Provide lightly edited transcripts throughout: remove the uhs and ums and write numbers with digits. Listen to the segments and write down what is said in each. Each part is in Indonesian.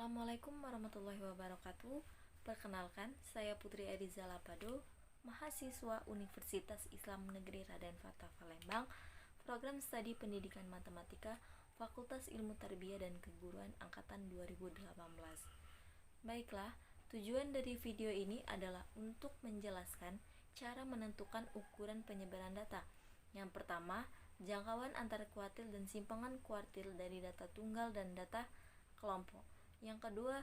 Assalamualaikum warahmatullahi wabarakatuh. Perkenalkan, saya Putri Ediza Lapado, mahasiswa Universitas Islam Negeri Raden Fatah Palembang, Program Studi Pendidikan Matematika, Fakultas Ilmu Tarbiyah dan Keguruan Angkatan 2018. Baiklah, tujuan dari video ini adalah untuk menjelaskan cara menentukan ukuran penyebaran data. Yang pertama, jangkauan antara kuartil dan simpangan kuartil dari data tunggal dan data kelompok. Yang kedua,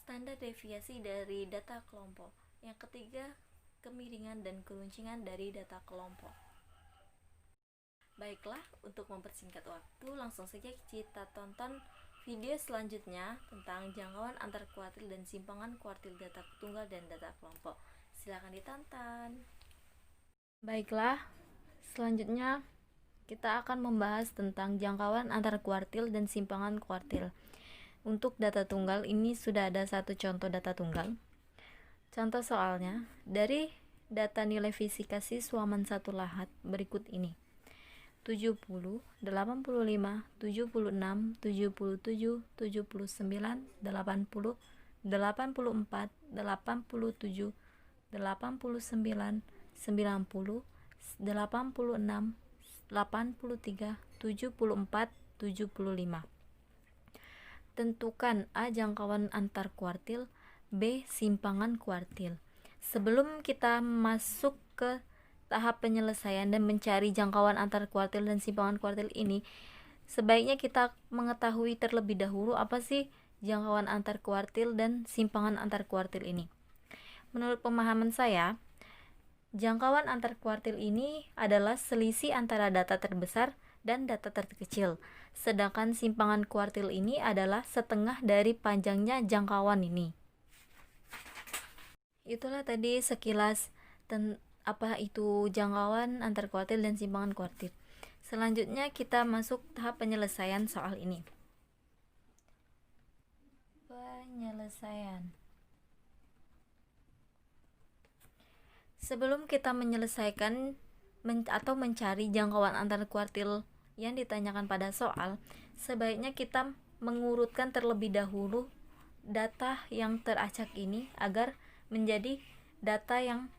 standar deviasi dari data kelompok. Yang ketiga, kemiringan dan keruncingan dari data kelompok. Baiklah, untuk mempersingkat waktu, langsung saja kita tonton video selanjutnya tentang jangkauan antar kuartil dan simpangan kuartil data tunggal dan data kelompok. Silakan ditonton. Baiklah, selanjutnya kita akan membahas tentang jangkauan antar kuartil dan simpangan kuartil. Untuk data tunggal ini sudah ada satu contoh data tunggal. Contoh soalnya dari data nilai fisika siswaman 1 Lahat berikut ini: 70, 85, 76, 77, 79, 80, 84, 87, 89, 90, 86, 83, 74, 75. Tentukan A jangkauan antar kuartil, B simpangan kuartil. Sebelum kita masuk ke tahap penyelesaian dan mencari jangkauan antar kuartil dan simpangan kuartil ini, sebaiknya kita mengetahui terlebih dahulu apa sih jangkauan antar kuartil dan simpangan antar kuartil ini. Menurut pemahaman saya, jangkauan antar kuartil ini adalah selisih antara data terbesar dan data terkecil, sedangkan simpangan kuartil ini adalah setengah dari panjangnya jangkauan ini. Itulah tadi sekilas apa itu jangkauan antar kuartil dan simpangan kuartil. Selanjutnya kita masuk tahap penyelesaian soal ini. Penyelesaian. Sebelum kita menyelesaikan atau mencari jangkauan antar kuartil yang ditanyakan pada soal, sebaiknya kita mengurutkan terlebih dahulu data yang teracak ini agar menjadi data yang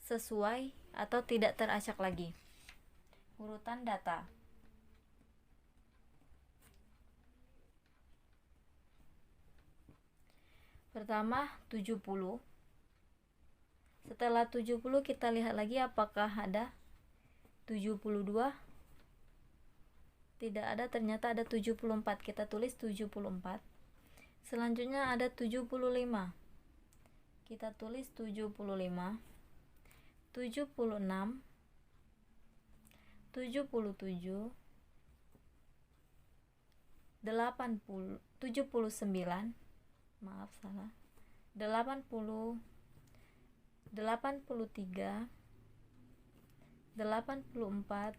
sesuai atau tidak teracak lagi. Urutan data. Pertama 70. Setelah 70 kita lihat lagi apakah ada 72. Tidak ada, ternyata ada 74. Kita tulis 74. Selanjutnya ada 75. Kita tulis 75. 76, 77, 80, 79. Maaf salah. 80, 83, 84,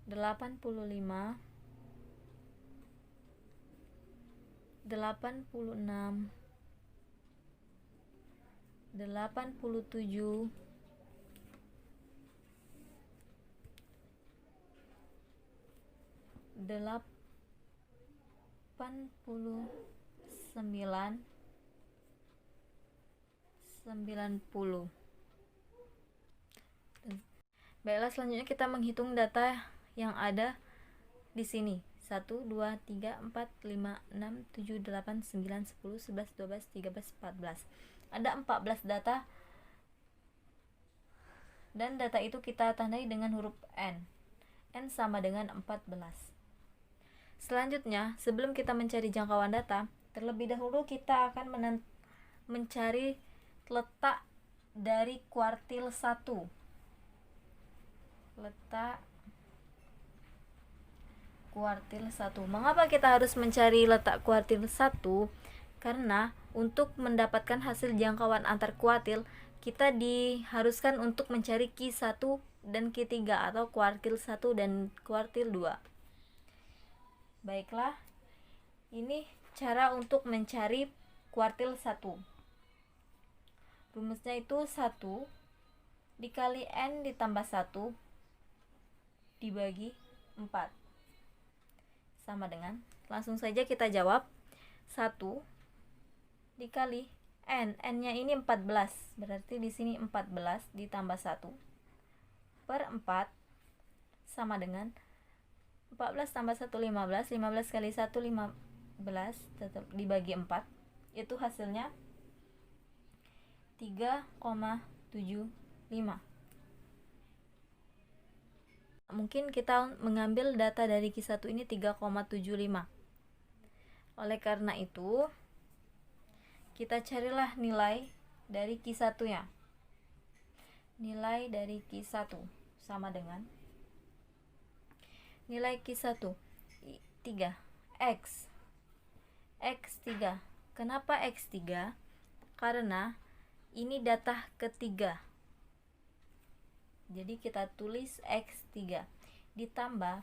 85, 86, 87, 89, 90. Baiklah, selanjutnya kita menghitung data yang ada di sini. 1, 2, 3, 4, 5, 6, 7, 8, 9, 10, 11, 12, 13, 14. Ada 14 data, dan data itu kita tandai dengan huruf N. N sama dengan 14. Selanjutnya, sebelum kita mencari jangkauan data, terlebih dahulu kita akan mencari letak dari kuartil 1. Letak kuartil 1. Mengapa kita harus mencari letak kuartil 1? Karena untuk mendapatkan hasil jangkauan antar kuartil, kita diharuskan untuk mencari Q1 dan Q3 atau kuartil 1 dan kuartil 2. Baiklah, ini cara untuk mencari kuartil 1. Rumusnya itu 1 dikali N ditambah 1 dibagi 4 sama dengan, langsung saja kita jawab, 1 dikali n-nya ini 14, berarti di sini 14 ditambah 1 per 4 sama dengan 14 tambah 1 15, 15 kali 1 15, tetap dibagi 4, itu hasilnya 3,75. Mungkin kita mengambil data dari Q1 ini 3,75. Oleh karena itu, kita carilah nilai dari Q1-nya. Nilai dari Q1 sama dengan nilai Q1 3 X 3. Kenapa X3? Karena ini data ketiga. Jadi kita tulis X3 ditambah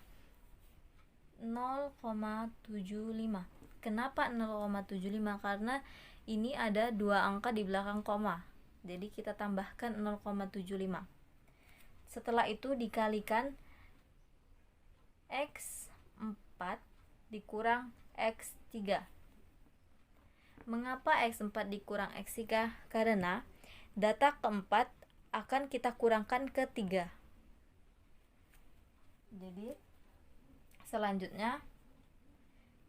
0,75. Kenapa 0,75? Karena ini ada dua angka di belakang koma. Jadi kita tambahkan 0,75. Setelah itu dikalikan X4 dikurang X3. Mengapa X4 dikurang X3? Karena data keempat akan kita kurangkan ke 3. Jadi selanjutnya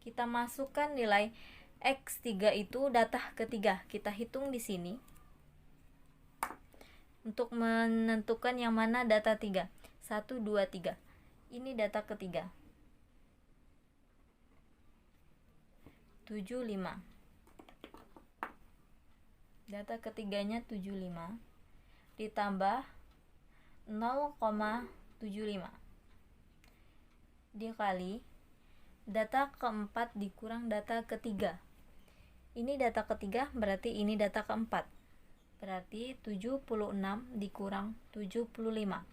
kita masukkan nilai X3 itu data ketiga. Kita hitung di sini untuk menentukan yang mana data 3. 1, 2, 3. Ini data ketiga. 75. Data ketiganya 75 ditambah 0,75 dikali data keempat dikurang data ketiga. Ini data ketiga, berarti ini data keempat. Berarti 76 dikurang 75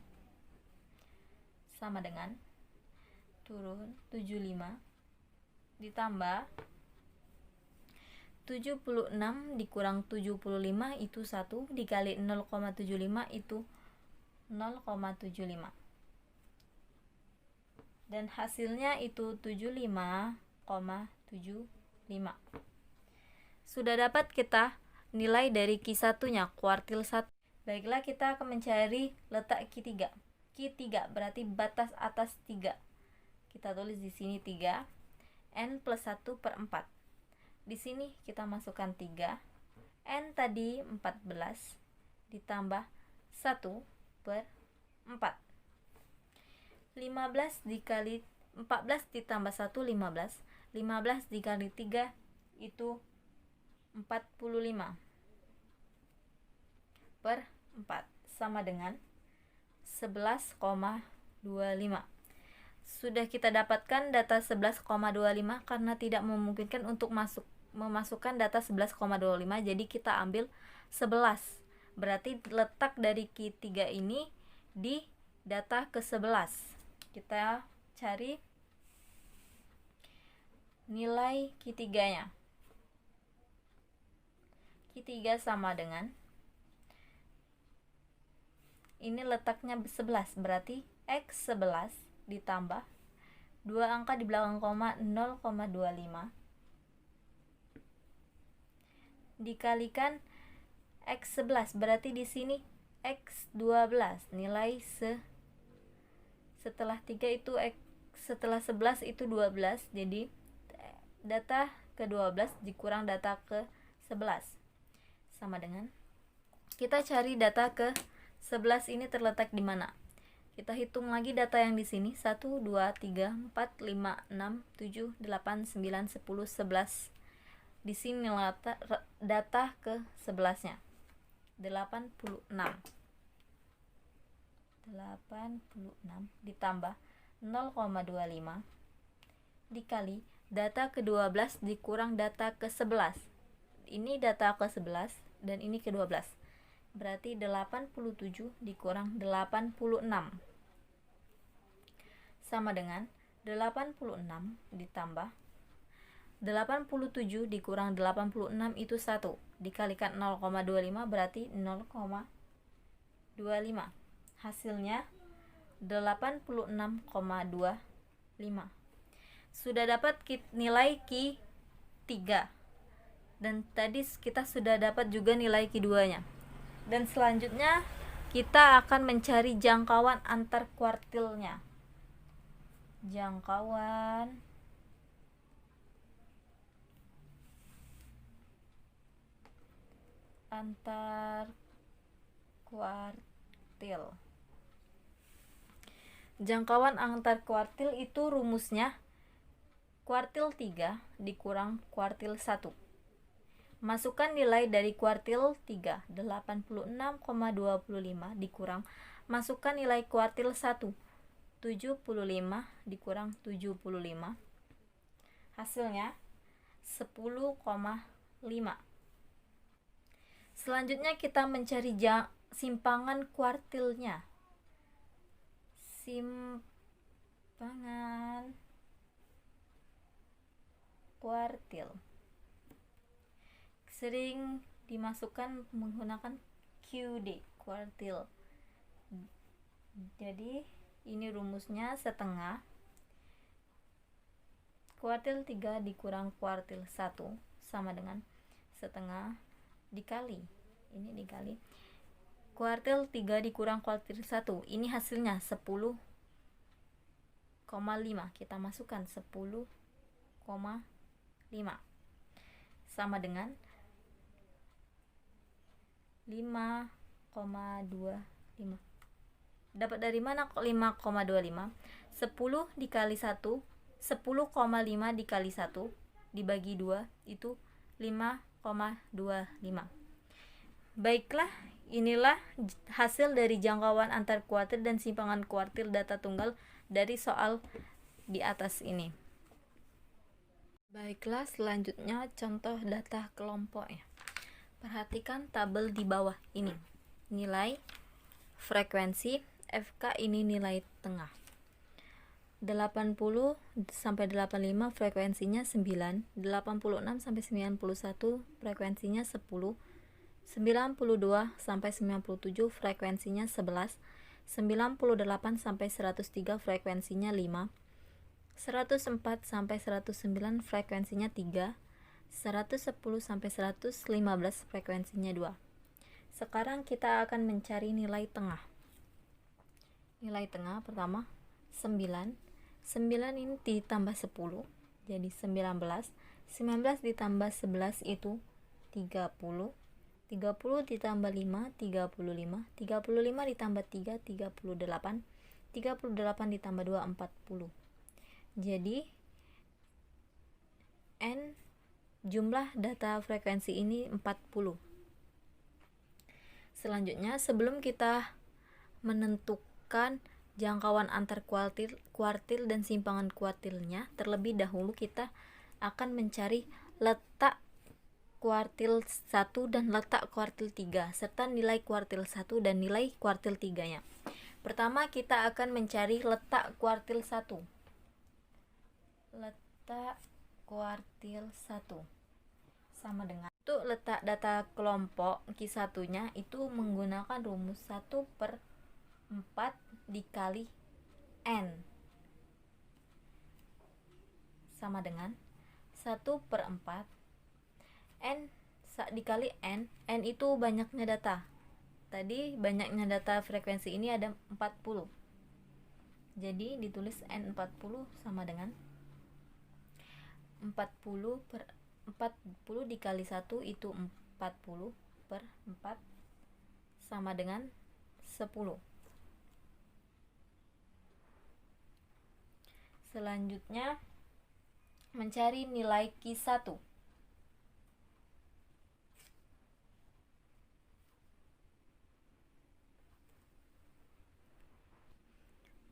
sama dengan turun 75 ditambah 76 dikurang 75 itu 1 dikali 0,75 itu 0,75 dan hasilnya itu 75,75. Sudah dapat kita nilai dari Q1-nya, kuartil 1. Baiklah, kita akan mencari letak Q3. Q3 berarti batas atas 3. Kita tulis di sini 3, n plus 1 per 4. Di sini kita masukkan 3, n tadi 14 ditambah 1 per 4. 15 dikali 14 ditambah 1 15. 15 dikali 3 itu 45 per 4 sama dengan 11,25. Sudah kita dapatkan data 11,25 karena tidak memungkinkan untuk memasukkan data 11,25, jadi kita ambil 11. Berarti letak dari Q3 ini di data ke-11. Kita cari nilai Q3-nya. Q3 sama dengan ini letaknya 11, berarti X11 ditambah dua angka di belakang koma 0,25 dikalikan X11, berarti di sini X12. Nilai setelah 3 itu setelah 11 itu 12. Jadi data ke-12 dikurang data ke-11 sama dengan kita cari data ke-11 ini terletak di mana. Kita hitung lagi data yang di sini 1 2 3 4 5 6 7 8 9 10 11. Di sini data ke-11-nya 86 ditambah 0,25 dikali data ke-12 dikurang data ke-11. Ini data ke-11 dan ini ke-12. Berarti 87 dikurang 86 sama dengan 86 ditambah 87 dikurang 86 itu 1 dikalikan 0,25 berarti 0,25. Hasilnya 86,25. Sudah dapat nilai Q3 3. Dan tadi kita sudah dapat juga nilai Q2-nya. Dan selanjutnya kita akan mencari jangkauan antar kuartilnya. Jangkauan antar kuartil. Jangkauan antar kuartil itu rumusnya kuartil 3 dikurang kuartil 1. Masukkan nilai dari kuartil 3, 86,25 dikurang masukkan nilai kuartil 1, 75 dikurang 75. Hasilnya 10,5. Selanjutnya kita mencari simpangan kuartilnya. Simpangan kuartil sering dimasukkan menggunakan QD, kuartil. Jadi ini rumusnya setengah kuartil 3 dikurang kuartil 1 sama dengan setengah dikali kuartil 3 dikurang kuartil 1. Ini hasilnya 10,5. Kita masukkan 10,5 sama dengan 5,25. Dapat dari mana kok 5,25? 10 dikali 1, 10,5 dikali 1 dibagi 2 itu 5,25. Baiklah, inilah hasil dari jangkauan antar kuartil dan simpangan kuartil data tunggal dari soal di atas ini. Baiklah, selanjutnya contoh data kelompok ya. Perhatikan tabel di bawah ini. Nilai frekuensi FK ini nilai tengah. 80 sampai 85 frekuensinya 9, 86 sampai 91 frekuensinya 10, 92 sampai 97 frekuensinya 11, 98 sampai 103 frekuensinya 5, 104 sampai 109 frekuensinya 3, 110 sampai 115 frekuensinya 2. Sekarang kita akan mencari nilai tengah. Nilai tengah pertama 9. 9 ini ditambah 10 jadi 19. 19 ditambah 11 itu 30. 30 ditambah 5 35. 35 ditambah 3 38. 38 ditambah 2 40. Jadi N jumlah data frekuensi ini 40. Selanjutnya, sebelum kita menentukan jangkauan antar kuartil dan simpangan kuartilnya, terlebih dahulu kita akan mencari letak kuartil 1 dan letak kuartil 3 serta nilai kuartil 1 dan nilai kuartil 3-nya. Pertama, kita akan mencari letak kuartil 1. Letak kuartil 1 sama dengan untuk letak data kelompok Q1-nya itu menggunakan rumus 1/4 dikali N sama dengan 1/4 N dikali N. N itu banyaknya data. Tadi banyaknya data frekuensi ini ada 40. Jadi ditulis N40 sama dengan 40 dikali 1 itu 40/4 sama dengan 10. Selanjutnya mencari nilai Q1.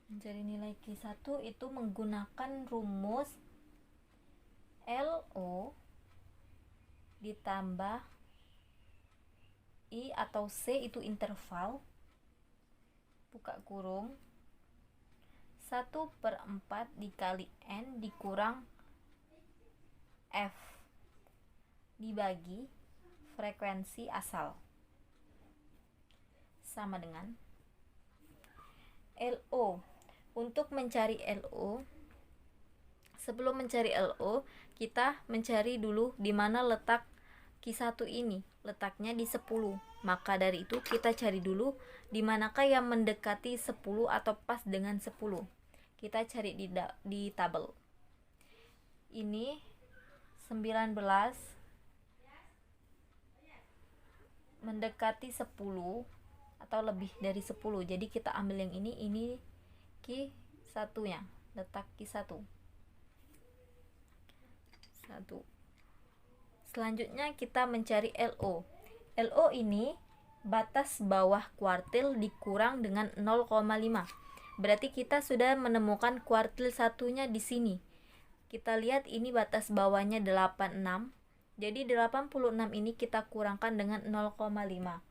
Mencari nilai Q1 itu menggunakan rumus LO ditambah I atau C itu interval, buka kurung, 1/4 dikali N dikurang F dibagi frekuensi asal sama dengan LO. Untuk mencari LO Sebelum mencari LO, kita mencari dulu di mana letak Q1 ini. Letaknya di 10. Maka dari itu kita cari dulu di manakah yang mendekati 10 atau pas dengan 10. Kita cari di tabel. Ini 19 mendekati 10 atau lebih dari 10. Jadi kita ambil yang ini Q1-nya, letak Q1. 1. Selanjutnya kita mencari LO. LO ini batas bawah kuartil dikurang dengan 0,5. Berarti kita sudah menemukan kuartil satunya di sini. Kita lihat ini batas bawahnya 86. Jadi 86 ini kita kurangkan dengan 0,5.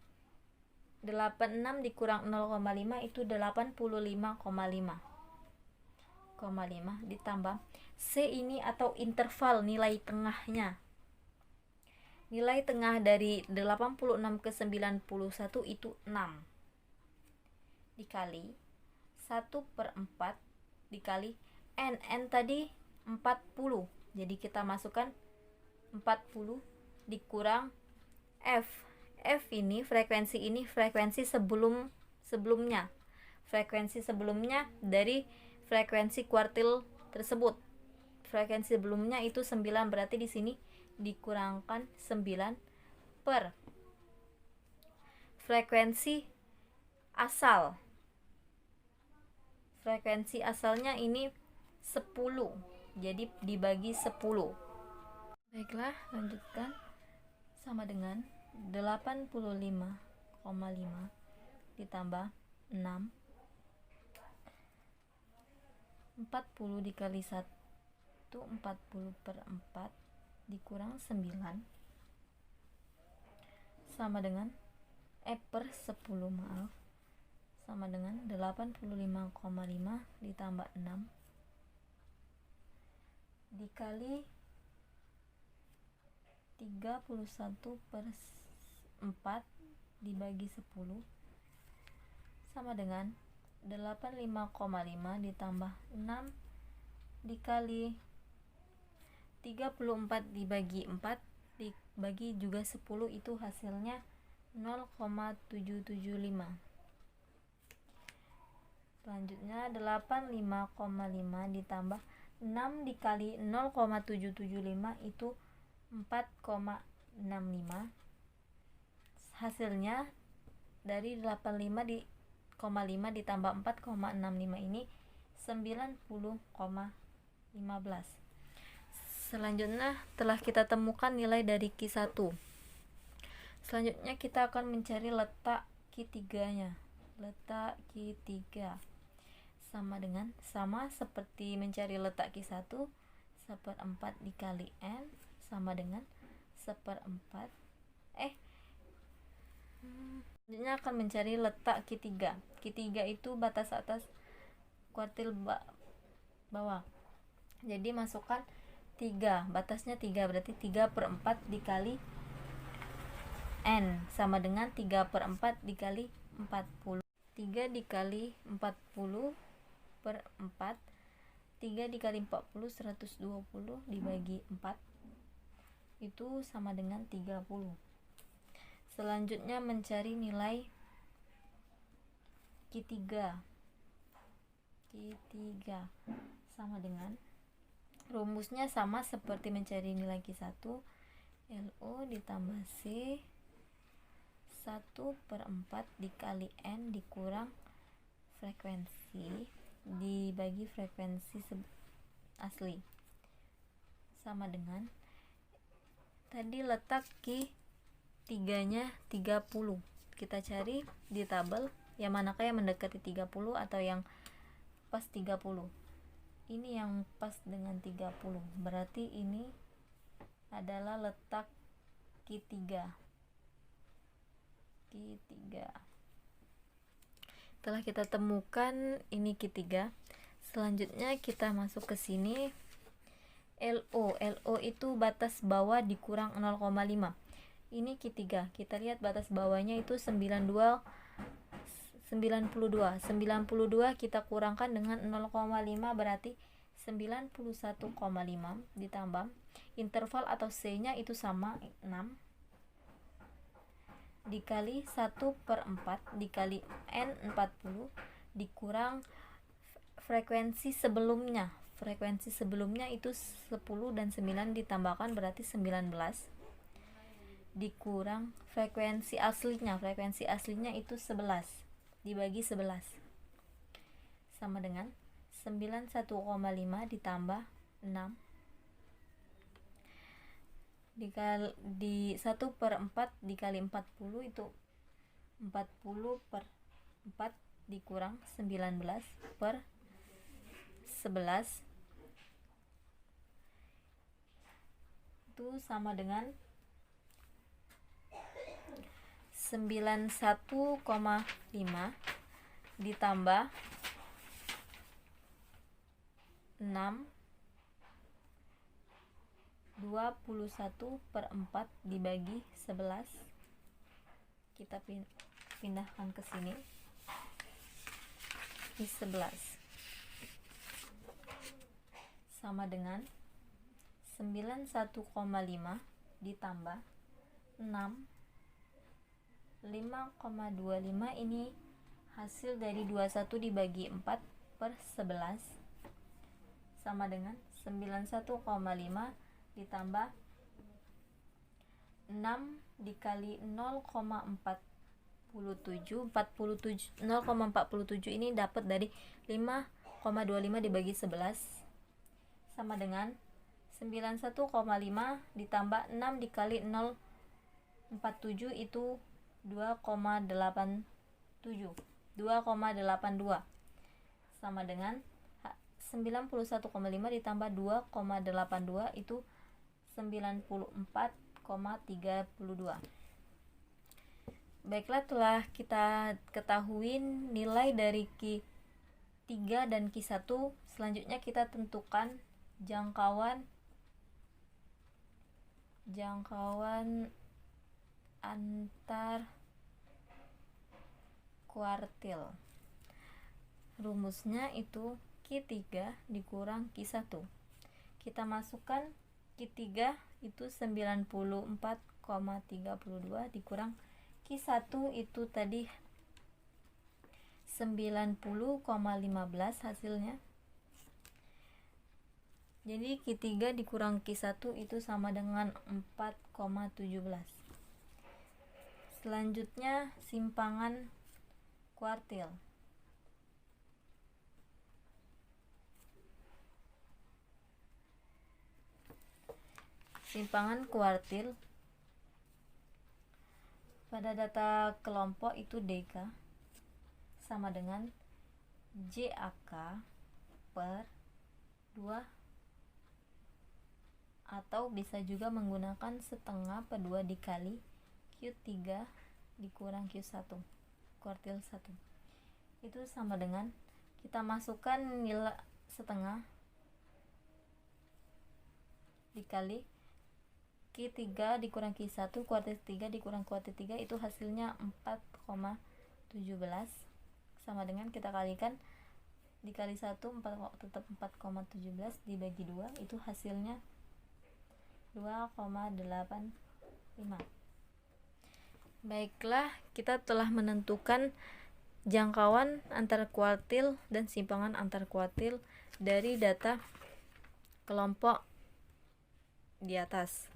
86 dikurang 0,5 itu 85,5. 5 ditambah C ini atau interval nilai tengahnya. Nilai tengah dari 86 ke 91 itu 6. Dikali 1/4 dikali N tadi 40. Jadi kita masukkan 40 dikurang F. F ini frekuensi sebelumnya. Frekuensi sebelumnya dari frekuensi kuartil tersebut. Frekuensi sebelumnya itu 9, berarti di sini dikurangkan 9 per frekuensi asal. Frekuensi asalnya ini 10. Jadi dibagi 10. Baiklah, lanjutkan. Sama dengan 85,5 ditambah 6. 40 dikali 1 40/4 dikurang 9 sama dengan per 10 maaf sama dengan 85,5 ditambah 6 dikali 31/4 dibagi 10 sama dengan 85,5 ditambah 6 dikali 34 dibagi 4 dibagi juga 10 itu hasilnya 0,775. Selanjutnya 85,5 ditambah 6 dikali 0,775 itu 4,65. Hasilnya dari 85,5 ditambah 4,65 ini 90,15. Selanjutnya telah kita temukan nilai dari Q1. Selanjutnya kita akan mencari letak Q3-nya. Letak Q3 sama seperti mencari letak Q1, 1/4 dikali N sama dengan 1/4. Selanjutnya akan mencari letak Q3. Q3 itu batas atas kuartil bawah. Jadi masukkan 3, batasnya 3, berarti 3/4 dikali N sama dengan 3/4 dikali 40. 3 dikali 40/4 3 dikali 40 120 dibagi 4 itu sama dengan 30. Selanjutnya mencari nilai Q3 sama dengan rumusnya sama seperti mencari nilai Q1, LO ditambah C 1/4 dikali N dikurang frekuensi dibagi frekuensi asli sama dengan tadi letak Q3-nya 30. Kita cari di tabel yang manakah yang mendekati 30 atau yang pas 30. Ini yang pas dengan 30, berarti ini adalah letak Q3. Setelah kita temukan ini Q3, selanjutnya kita masuk ke sini. LO itu batas bawah dikurang 0,5. Ini Q3. Kita lihat batas bawahnya itu 92 kita kurangkan dengan 0,5 berarti 91,5 ditambah interval atau C-nya itu sama 6 dikali 1/4 dikali N40 dikurang frekuensi sebelumnya. Frekuensi sebelumnya itu 10 dan 9 ditambahkan berarti 19 dikurang frekuensi aslinya. Frekuensi aslinya itu 11 dibagi 11 sama dengan 91,5 ditambah 6 di 1/4 dikali 40 itu 40/4 dikurang 19/11 itu sama dengan 91,5 ditambah 6 21/4 dibagi 11. Kita pindahkan ke sini di 11 sama dengan 91,5 ditambah 6 5,25 ini hasil dari 21 dibagi 4/11 sama dengan 91,5 ditambah 6 dikali 0,47 ini dapat dari 5,25 dibagi 11 sama dengan 91,5 ditambah 6 dikali 0,47 itu 2,82 sama dengan 91,5 ditambah 2,82 itu 94,32. Baiklah, telah kita ketahui nilai dari Q3 dan Q1. Selanjutnya kita tentukan jangkauan antar kuartil. Rumusnya itu Q3 dikurang Q1. Kita masukkan Q3 itu 94,32 dikurang Q1 itu tadi 90,15 hasilnya. Jadi Q3 dikurang Q1 itu sama dengan 4,17. Selanjutnya simpangan kuartil. Simpangan kuartil pada data kelompok itu DK sama dengan JAK per 2 atau bisa juga menggunakan setengah per 2 dikali Q3 dikurang Q1 kuartil 1 itu sama dengan kita masukkan nilai setengah dikali Q3 dikurang Q1 kuartil 3 dikurang kuartil 3 itu hasilnya 4,17 sama dengan kita kalikan dikali 1 tetap 4,17 dibagi 2 itu hasilnya 2,85. Baiklah, kita telah menentukan jangkauan antar kuartil dan simpangan antar kuartil dari data kelompok di atas.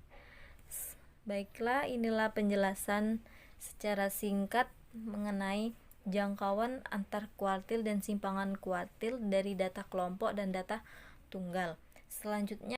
Baiklah, inilah penjelasan secara singkat mengenai jangkauan antar kuartil dan simpangan kuartil dari data kelompok dan data tunggal. Selanjutnya